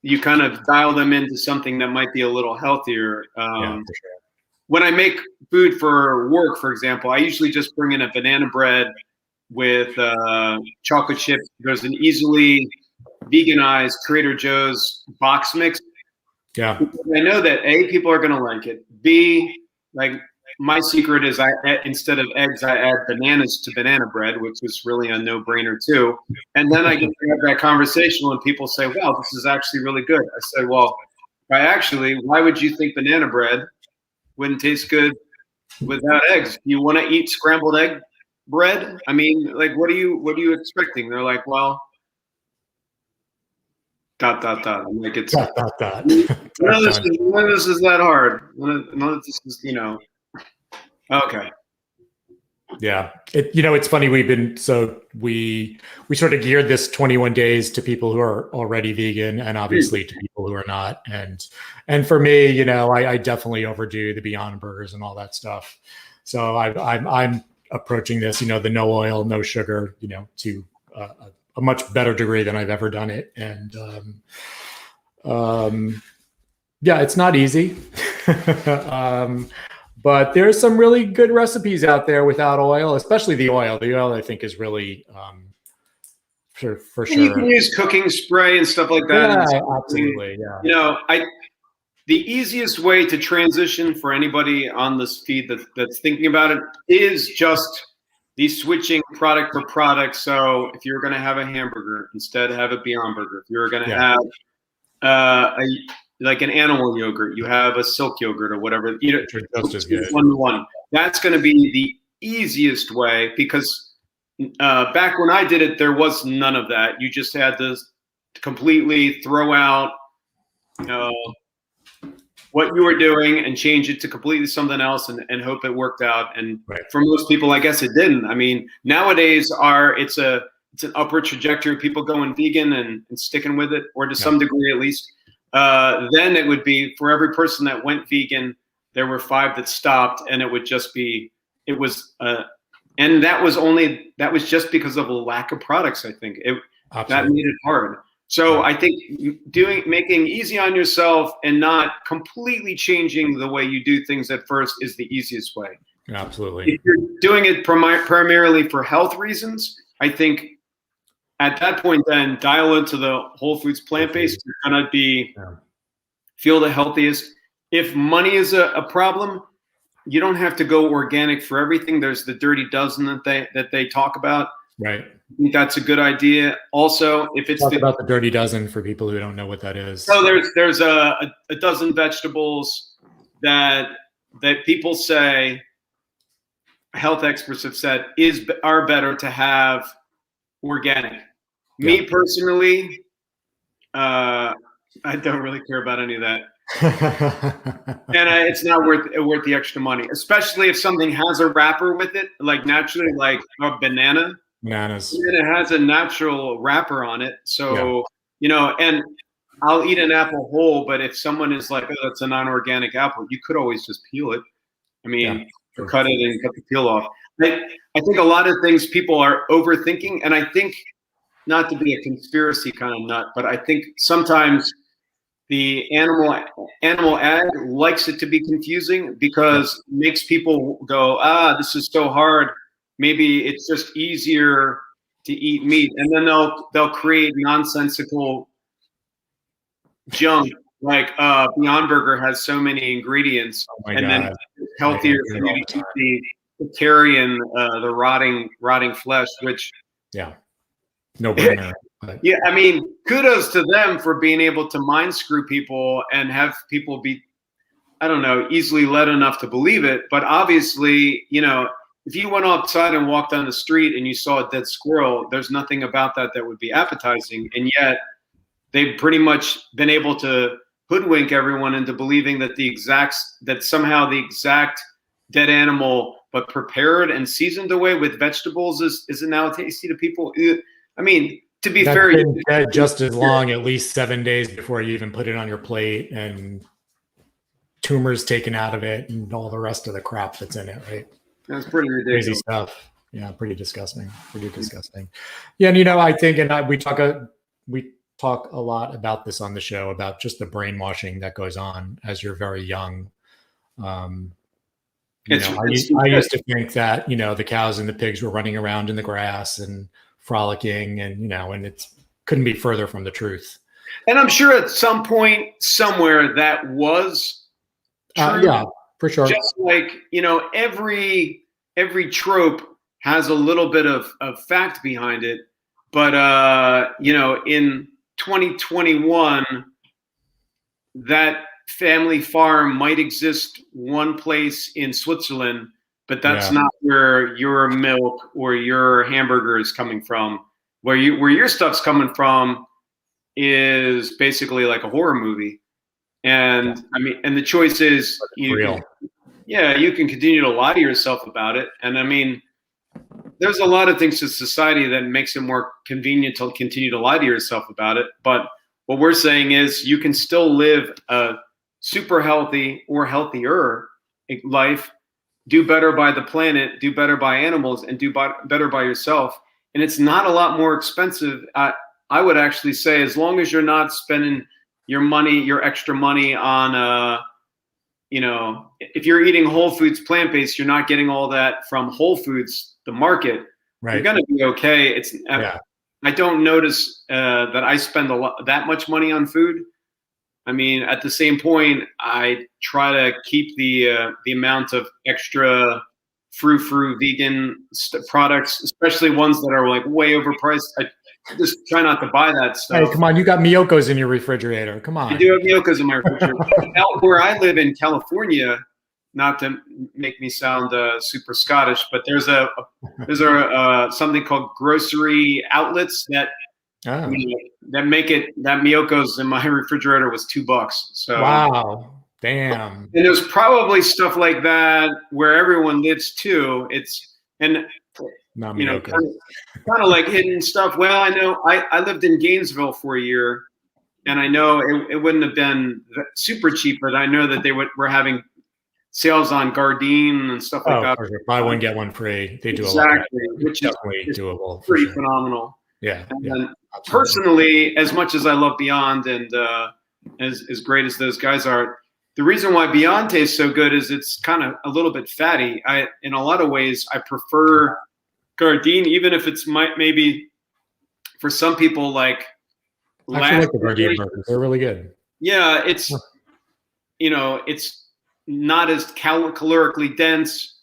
you kind of dial them into something that might be a little healthier. For sure. When I make food for work, for example, I usually just bring in a banana bread with chocolate chips. There's an easily veganized Trader Joe's box mix. Yeah. I know that A, people are going to like it. B, like my secret is instead of eggs, I add bananas to banana bread, which is really a no-brainer too. And then I get to have that conversation when people say, wow, this is actually really good. I said, well, why would you think banana bread wouldn't taste good without eggs? You want to eat scrambled egg bread? I mean, like, what are you expecting? They're like, well, ... I'm like, it's none of this is that hard. None of this is, okay. Yeah. It's funny. We sort of geared this 21 days to people who are already vegan and obviously to people who are not. And for me, I definitely overdo the Beyond Burgers and all that stuff. So I'm approaching this, the no oil, no sugar, to a much better degree than I've ever done it. And it's not easy. But there's some really good recipes out there without oil, especially the oil. The oil, I think, is really for sure. You can use cooking spray and stuff like that. Yeah, absolutely. Yeah. The easiest way to transition for anybody on this feed that's thinking about it is just the switching product for product. So if you're going to have a hamburger, instead have a Beyond Burger. If you're going to have like an animal yogurt, you have a silk yogurt or whatever. Just as good. 1-to-1. That's going to be the easiest way because back when I did it, there was none of that. You just had to completely throw out what you were doing and change it to completely something else and hope it worked out. And for most people, I guess it didn't. I mean, nowadays it's an upward trajectory of people going vegan and sticking with it, or to some degree at least. Then it would be for every person that went vegan, there were 5 that stopped, and it would just be, and that was just because of a lack of products. I think that made it hard. So I think making easy on yourself and not completely changing the way you do things at first is the easiest way. Absolutely. If you're doing it primarily for health reasons, I think at that point, then dial into the whole foods plant-based. You're gonna feel the healthiest. If money is a problem, you don't have to go organic for everything. There's the dirty dozen that they talk about. Right. I think that's a good idea. Also, if it's about the dirty dozen for people who don't know what that is. So there's a dozen vegetables that people say, health experts have said are better to have organic. Me personally, I don't really care about any of that. And it's not worth the extra money, especially if something has a wrapper with it, like naturally, like a banana. Bananas. And it has a natural wrapper on it. So, and I'll eat an apple whole, but if someone is like, oh, that's a non-organic apple, you could always just peel it. I mean, cut it and cut the peel off. I think a lot of things people are overthinking, and I think, not to be a conspiracy kind of nut, but I think sometimes the animal ag likes it to be confusing because it makes people go, this is so hard. Maybe it's just easier to eat meat, and then they'll create nonsensical junk like Beyond Burger has so many ingredients, then healthier for you to eat the carrion, the rotting flesh, which no brainer. Yeah, I mean, kudos to them for being able to mind screw people and have people be, I don't know, easily led enough to believe it. But obviously, you know, if you went outside and walked down the street and you saw a dead squirrel, there's nothing about that would be appetizing. And yet they've pretty much been able to hoodwink everyone into believing that somehow the exact dead animal, but prepared and seasoned away with vegetables is now tasty to people. I mean, to be fair, been dead just as long, at least 7 days before you even put it on your plate, and tumors taken out of it and all the rest of the crap that's in it, right? That's pretty ridiculous. Crazy stuff. Yeah, pretty disgusting. Pretty disgusting. Yeah, and you know, I think, and we talk a lot about this on the show, about just the brainwashing that goes on as you're very young. I used to think that, you know, the cows and the pigs were running around in the grass and frolicking, and, you know, and it couldn't be further from the truth. And I'm sure at some point somewhere that was true. Yeah, for sure. Just like, you know, every trope has a little bit of fact behind it. But, you know, in 2021, that family farm might exist one place in Switzerland, but that's not where your milk or your hamburger is coming from. Where your stuff's coming from is basically like a horror movie. And I mean, and the choice is, you can continue to lie to yourself about it. And I mean, there's a lot of things to society that makes it more convenient to continue to lie to yourself about it. But what we're saying is you can still live a super healthy or healthier life, do better by the planet, do better by animals, and do better by yourself. And it's not a lot more expensive. I would actually say, as long as you're not spending your extra money on, you know, if you're eating Whole Foods plant-based, you're not getting all that from Whole Foods, the market. Right. You're going to be okay. I don't notice that I spend that much money on food. I mean, at the same point, I try to keep the amount of extra frou-frou vegan products, especially ones that are like way overpriced. I just try not to buy that stuff. Hey, come on, you got Miyoko's in your refrigerator. Come on. I do have Miyoko's in my refrigerator. Out where I live in California, not to make me sound super Scottish, but there's something called grocery outlets that make it, that Miyoko's in my refrigerator was $2. So wow, damn. And there's probably stuff like that where everyone lives too. Not you know, kind of like hidden stuff. Well, I know I lived in Gainesville for a year, and I know it wouldn't have been super cheap, but I know that they were having sales on Gardein and stuff like that. Sure. Buy one, get one free. They do exactly, a lot. Which is doable. Pretty phenomenal. Yeah. And personally, as much as I love Beyond and as great as those guys are, the reason why Beyond tastes so good is it's kind of a little bit fatty. In a lot of ways, I prefer Gardein, even if it's maybe for some people like. I like the Gardein burgers. They're really good. Yeah, it's it's not as calorically dense,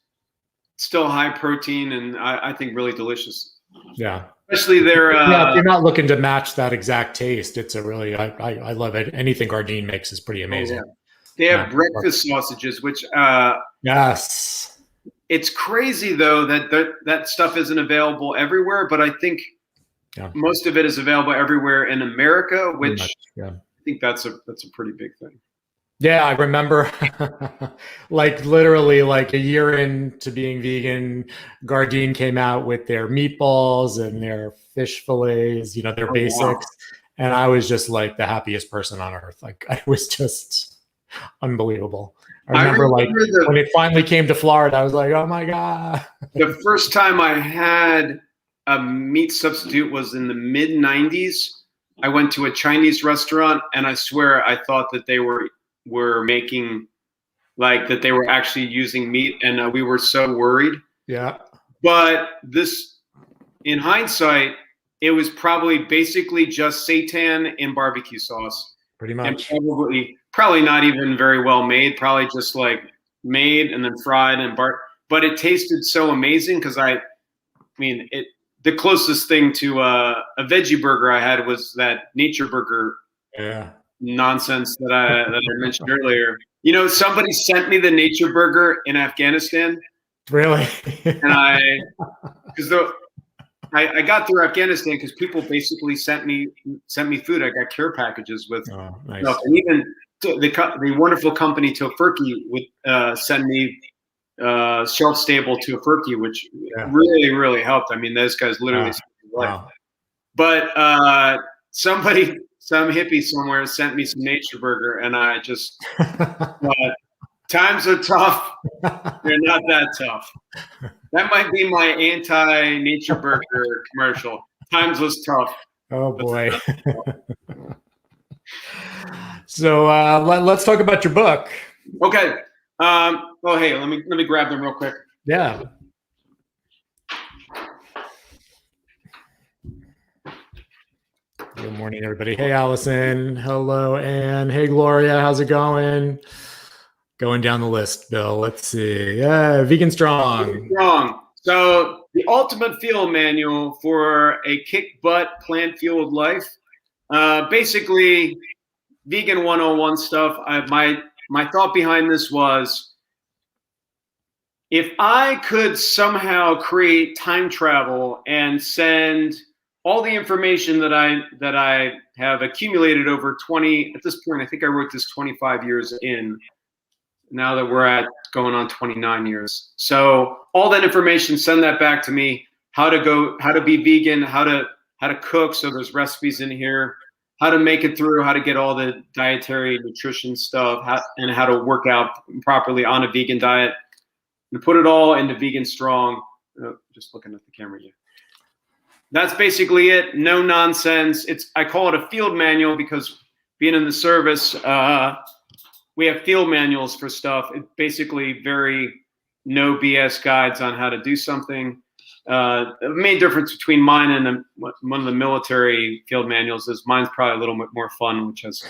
still high protein, and I think really delicious. Yeah. Especially their if you're not looking to match that exact taste, it's a really I love it. Anything Gardein makes is pretty amazing. Oh, yeah. They have breakfast sausages, which yes. It's crazy though that stuff isn't available everywhere, but I think most of it is available everywhere in America, which I think that's a pretty big thing. Yeah, I remember like literally like a year into being vegan, Gardein came out with their meatballs and their fish fillets, you know, their basics. Wow. And I was just like the happiest person on earth. Like I was just unbelievable. I remember when it finally came to Florida, I was like, oh my God. The first time I had a meat substitute was in the mid 90s. I went to a Chinese restaurant and I swear I thought that they were making like that they were actually using meat, and we were so worried. Yeah. But this, in hindsight, it was probably basically just seitan in barbecue sauce. Pretty much. And probably not even very well made. Probably just like made and then fried and but it tasted so amazing because the closest thing to a veggie burger I had was that Nature Burger nonsense that I mentioned earlier. You know, somebody sent me the Nature Burger in Afghanistan. Really? And I got through Afghanistan because people basically sent me food. I got care packages with nice. stuff, and even the wonderful company Tofurky would send me shelf stable Tofurky, which really, really helped. I mean, those guys literally saved my life. But some hippie somewhere sent me some Nature Burger, and I just times are tough. They're not that tough. That might be my anti-Nature Burger commercial. Times was tough. Oh boy. So let's talk about your book. Okay. Hey, let me grab them real quick. Yeah. Good morning, everybody. Hey, Allison. Hello, Anne. Hey, Gloria. How's it going? Going down the list, Bill. Let's see. Yeah, Vegan Strong. Vegan Strong. So the ultimate field manual for a kick butt plant fueled life. Basically, vegan 101 stuff. My thought behind this was, if I could somehow create time travel and send all the information that I have accumulated over 20, at this point, I think I wrote this 25 years in. Now that we're at going on 29 years. So all that information, send that back to me. How to be vegan, how to cook. So there's recipes in here, how to make it through, how to get all the dietary nutrition stuff, and how to work out properly on a vegan diet. And put it all into Vegan Strong. Oh, just looking at the camera here. That's basically it. No nonsense. I call it a field manual because being in the service, we have field manuals for stuff. It's basically very no BS guides on how to do something. The main difference between mine and one of the military field manuals is mine's probably a little bit more fun, which is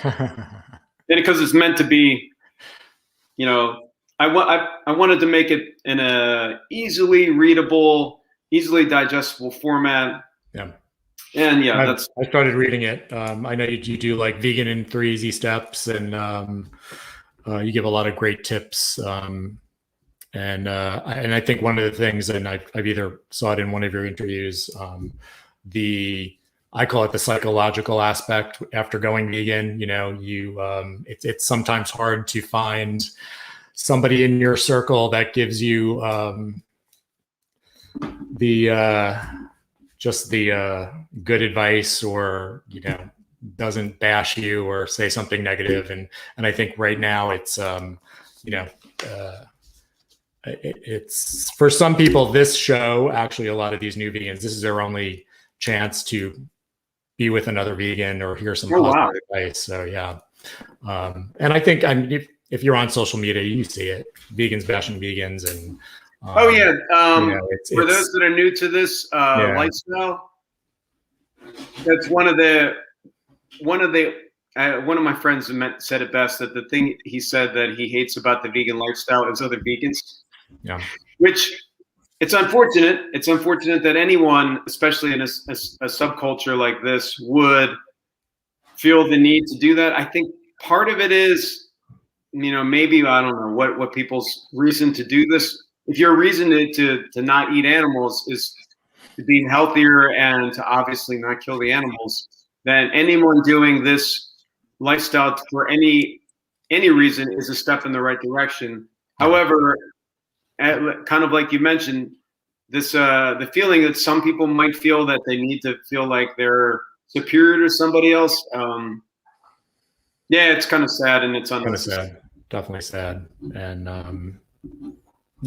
because it's meant to be, you know, I wanted to make it in a easily readable, easily digestible format. Yeah. And I started reading it. I know you do like vegan in 3 easy steps, and you give a lot of great tips. And I think one of the things, and I've either saw it in one of your interviews, I call it the psychological aspect after going vegan. You know, it's sometimes hard to find somebody in your circle that gives you the good advice, or, you know, doesn't bash you or say something negative. And I think right now it's, it's for some people, this show, actually a lot of these new vegans, this is their only chance to be with another vegan or hear some positive advice. So yeah. And I think if you're on social media, you see it, vegans bashing vegans. And for those that are new to this lifestyle, that's one of my friends said it best, that the thing he said that he hates about the vegan lifestyle is other vegans. Yeah. Which, it's unfortunate. It's unfortunate that anyone, especially in a subculture like this, would feel the need to do that. I think part of it is, you know, maybe, I don't know what people's reason to do this. If your reason to not eat animals is to be healthier and to obviously not kill the animals, then anyone doing this lifestyle for any reason is a step in the right direction. However, kind of like you mentioned, this the feeling that some people might feel that they need to feel like they're superior to somebody else. It's kind of sad, and it's unnecessary. Sad. Definitely sad. And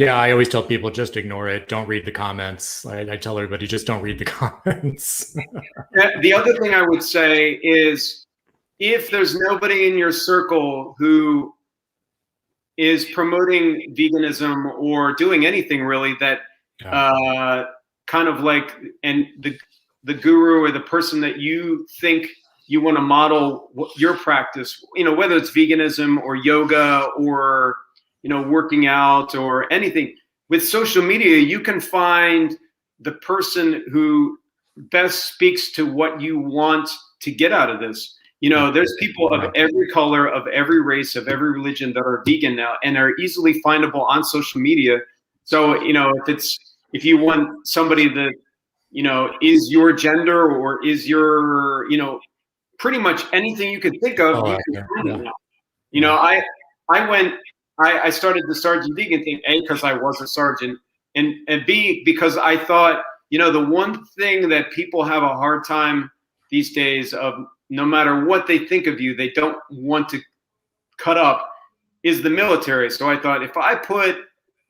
I always tell people, just ignore it. Don't read the comments. I tell everybody, just don't read the comments. The other thing I would say is, if there's nobody in your circle who is promoting veganism or doing anything really that kind of like, and the guru or the person that you think you want to model your practice, you know, whether it's veganism or yoga or working out or anything. With social media, you can find the person who best speaks to what you want to get out of this. There's people of every color, of every race, of every religion that are vegan now and are easily findable on social media. So, if you want somebody that, is your gender or is your, pretty much anything you could think of, you can find it now. I started the Sergeant Vegan thing, A, because I was a sergeant, and B, because I thought, the one thing that people have a hard time these days of, no matter what they think of you, they don't want to cut up, is the military. So I thought, if I put,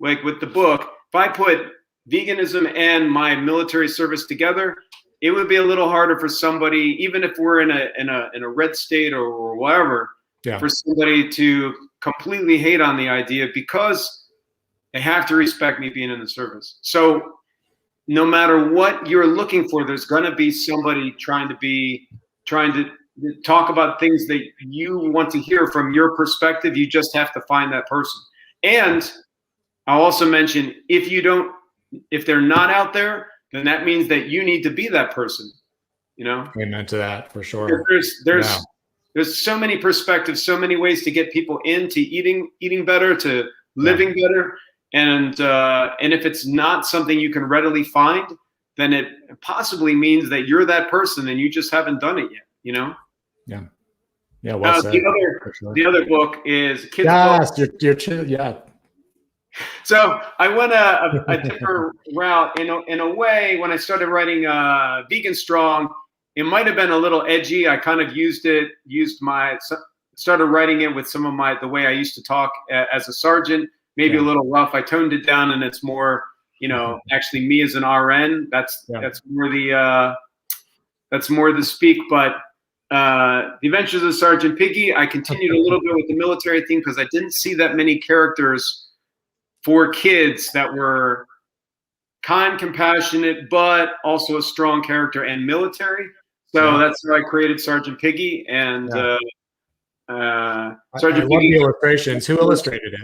like with the book, if I put veganism and my military service together, it would be a little harder for somebody, even if we're in a red state or whatever, for somebody to completely hate on the idea, because they have to respect me being in the service. So no matter what you're looking for, there's going to be somebody trying to talk about things that you want to hear from your perspective. You just have to find that person. And I'll also mention, if they're not out there, then that means that you need to be that person. Amen to that, for sure. There's so many perspectives, so many ways to get people into eating better, to living better. And if it's not something you can readily find, then it possibly means that you're that person and you just haven't done it yet, Yeah. Well said. The other book is Kids. Yes, So I went a different route in a way. When I started writing Vegan Strong, it might have been a little edgy. I kind of started writing it with some of the way I used to talk as a sergeant, maybe a little rough. I toned it down, and it's more, actually me as an RN. That's more the speak. But The Adventures of Sergeant Piggy, I continued a little bit with the military theme because I didn't see that many characters for kids that were kind, compassionate, but also a strong character and military. So that's how I created Sergeant Piggy. And Sergeant Piggy. The illustrations. Who illustrated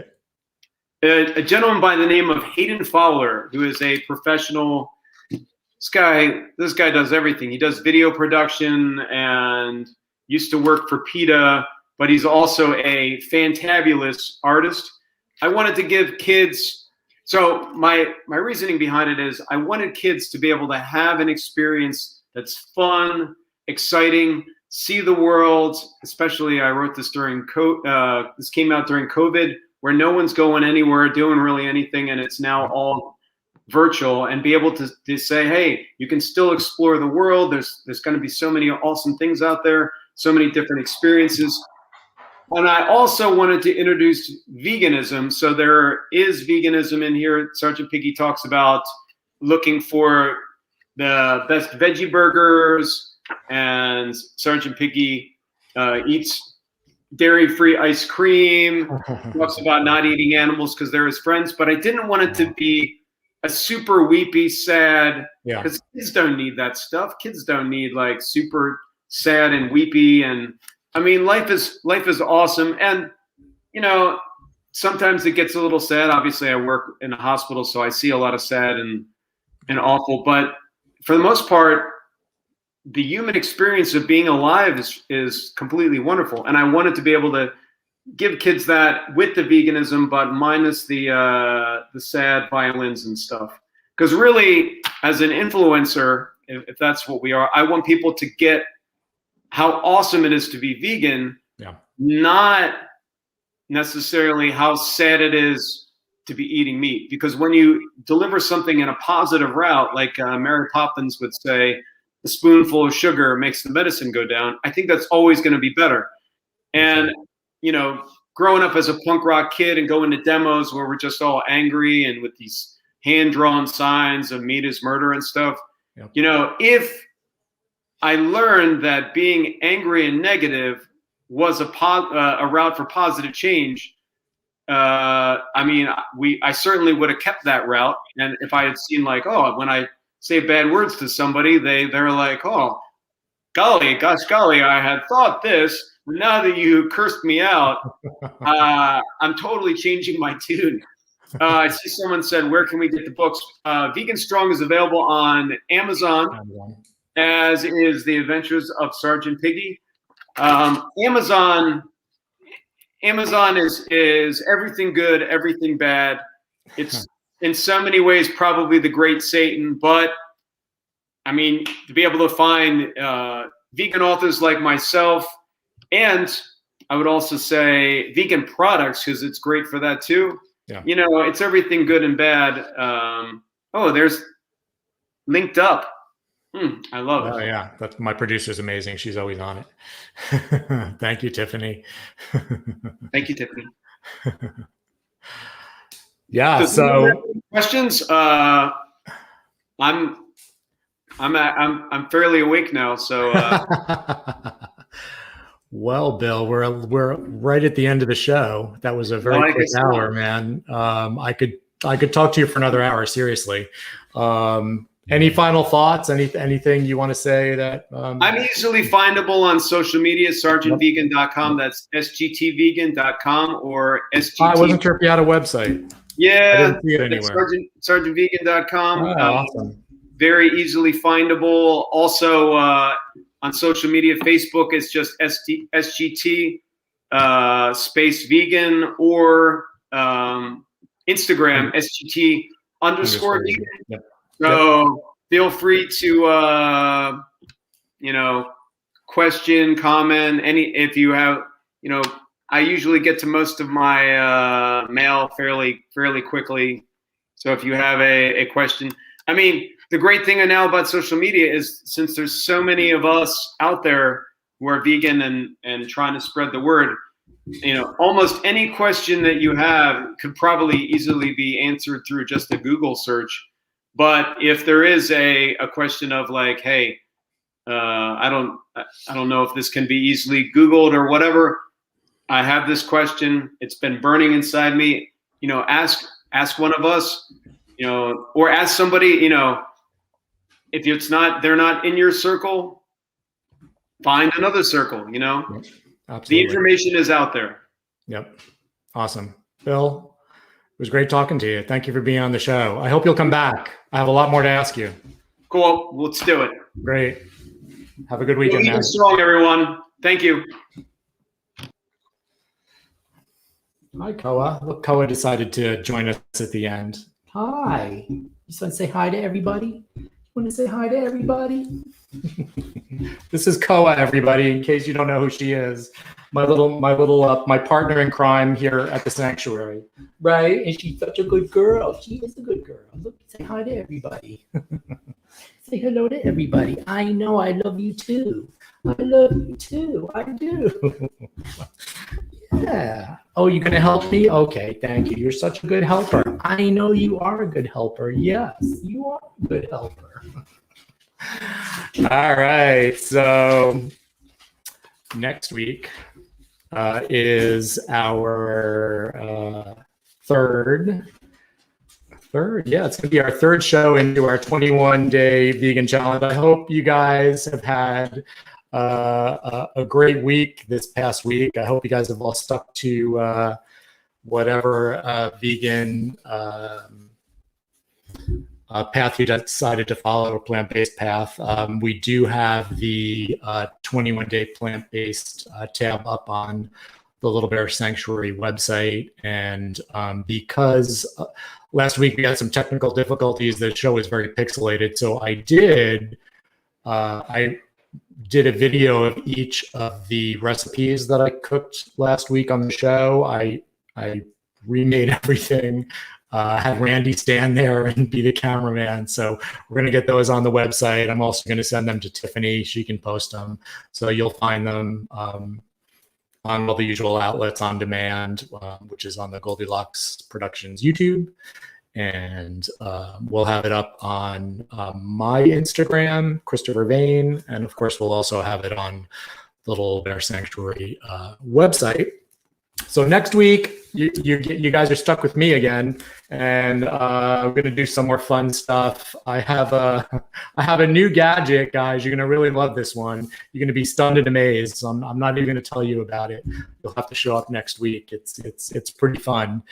it? A gentleman by the name of Hayden Fowler, who is a professional. This guy does everything. He does video production and used to work for PETA, but he's also a fantabulous artist. I wanted to give kids, so my reasoning behind it is I wanted kids to be able to have an experience that's fun, exciting, see the world. Especially, I wrote this during this came out during COVID, where no one's going anywhere, doing really anything, and it's now all virtual, and be able to say, hey, you can still explore the world. There's going to be so many awesome things out there, so many different experiences. And I also wanted to introduce veganism. So there is veganism in here. Sergeant Piggy talks about looking for the best veggie burgers, and Sergeant Piggy eats dairy-free ice cream, talks about not eating animals because they're his friends. But I didn't want it to be a super weepy, sad, because kids don't need that stuff. Kids don't need like super sad and weepy. And I mean, life is awesome. And, sometimes it gets a little sad. Obviously, I work in a hospital, so I see a lot of sad and awful. But for the most part, the human experience of being alive is completely wonderful. And I wanted to be able to give kids that with the veganism, but minus the sad violins and stuff. Because really, as an influencer, if that's what we are, I want people to get how awesome it is to be vegan, not necessarily how sad it is to be eating meat. Because when you deliver something in a positive route, like Mary Poppins would say, a spoonful of sugar makes the medicine go down, I think that's always going to be better. And growing up as a punk rock kid and going to demos where we're just all angry and with these hand-drawn signs of meat is murder and stuff, if I learned that being angry and negative was a route for positive change, I certainly would have kept that route. And if I had seen when I say bad words to somebody, they're like, oh, golly, I had thought this. Now that you cursed me out, I'm totally changing my tune. I see someone said, where can we get the books? Vegan Strong is available on Amazon, as is The Adventures of Sergeant Piggy. Amazon is everything good, everything bad. It's in so many ways probably the great Satan, but I mean, to be able to find vegan authors like myself, and I would also say vegan products, because it's great for that too. Yeah. You know, it's everything good and bad. Oh, there's Linked Up. I love it. Oh yeah, that's my producer's amazing. She's always on it. Thank you, Tiffany. Thank you, Tiffany. Yeah. So questions. I'm fairly awake now. So. Well, Bill, we're right at the end of the show. That was a very quick hour, man. I could talk to you for another hour, seriously. Any final thoughts? Anything you want to say that I'm easily findable on social media, sergeantvegan.com. That's sgtvegan.com or SGT. I wasn't sure if you had a website. Yeah, I didn't see it anywhere. sergeantvegan.com. Oh, awesome. Very easily findable. Also, on social media, Facebook is just SGT space vegan, or Instagram SGT _ vegan. Yep. So feel free to question, comment, if you have, I usually get to most of my mail fairly quickly. So if you have a question, I mean, the great thing now about social media is, since there's so many of us out there who are vegan and trying to spread the word, almost any question that you have could probably easily be answered through just a Google search. But if there is a question of like, hey, I don't know if this can be easily Googled or whatever, I have this question, it's been burning inside me, ask one of us, or ask somebody, if they're not in your circle, find another circle, Absolutely. The information is out there. Yep. Awesome. Bill, it was great talking to you. Thank you for being on the show. I hope you'll come back. I have a lot more to ask you. Cool. Let's do it. Great. Have a good weekend, man. Strong, everyone. Thank you. Hi, Koa. Look, Koa decided to join us at the end. Hi. You just want to say hi to everybody? Want to say hi to everybody? This is Koa, everybody, in case you don't know who she is. My partner in crime here at the sanctuary. Right? And she's such a good girl. She is a good girl. Look, say hi to everybody. Say hello to everybody. I know I love you too. I love you too. I do. Yeah. Oh, you're going to help me? Okay, thank you. You're such a good helper. I know you are a good helper. Yes, you are a good helper. All right. So next week is our third. Yeah, it's going to be our third show into our 21-day vegan challenge. I hope you guys have had a great week this past week. I hope you guys have all stuck to whatever vegan path you decided to follow, a plant-based path. We do have the 21-day plant-based tab up on the Little Bear Sanctuary website. And because last week we had some technical difficulties, the show was very pixelated. So I did a video of each of the recipes that I cooked last week on the show. I remade everything, had Randy stand there and be the cameraman. So we're going to get those on the website. I'm also going to send them to Tiffany. She can post them. So you'll find them on all the usual outlets on demand, which is on the Goldylocks Productions YouTube. And we'll have it up on my Instagram, Christopher Vane. And of course, we'll also have it on the Little Bear Sanctuary website. So next week, you guys are stuck with me again, and we're going to do some more fun stuff. I have a new gadget, guys. You're going to really love this one. You're going to be stunned and amazed. So I'm not even going to tell you about it. You'll have to show up next week. It's pretty fun.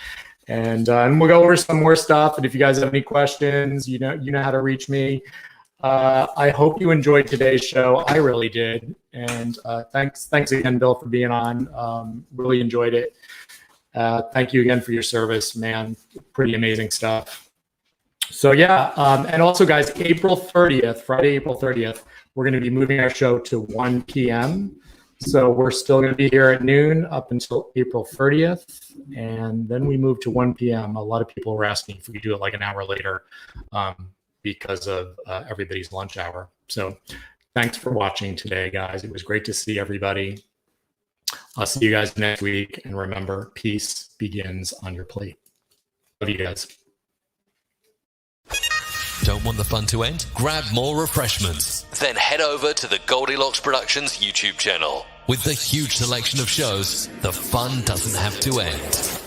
And we'll go over some more stuff. And if you guys have any questions, you know how to reach me. I hope you enjoyed today's show. I really did. And thanks again, Bill, for being on. Really enjoyed it. Thank you again for your service, man. Pretty amazing stuff. So yeah, and also guys, Friday, April 30th, we're going to be moving our show to 1 p.m. So we're still going to be here at noon up until April 30th, and then we move to 1 p.m. A lot of people were asking if we could do it like an hour later because of everybody's lunch hour. So thanks for watching today, guys. It was great to see everybody. I'll see you guys next week. And remember, peace begins on your plate. Love you guys. Don't want the fun to end? Grab more refreshments. Then head over to the Goldylocks Productions YouTube channel. With the huge selection of shows, the fun doesn't have to end.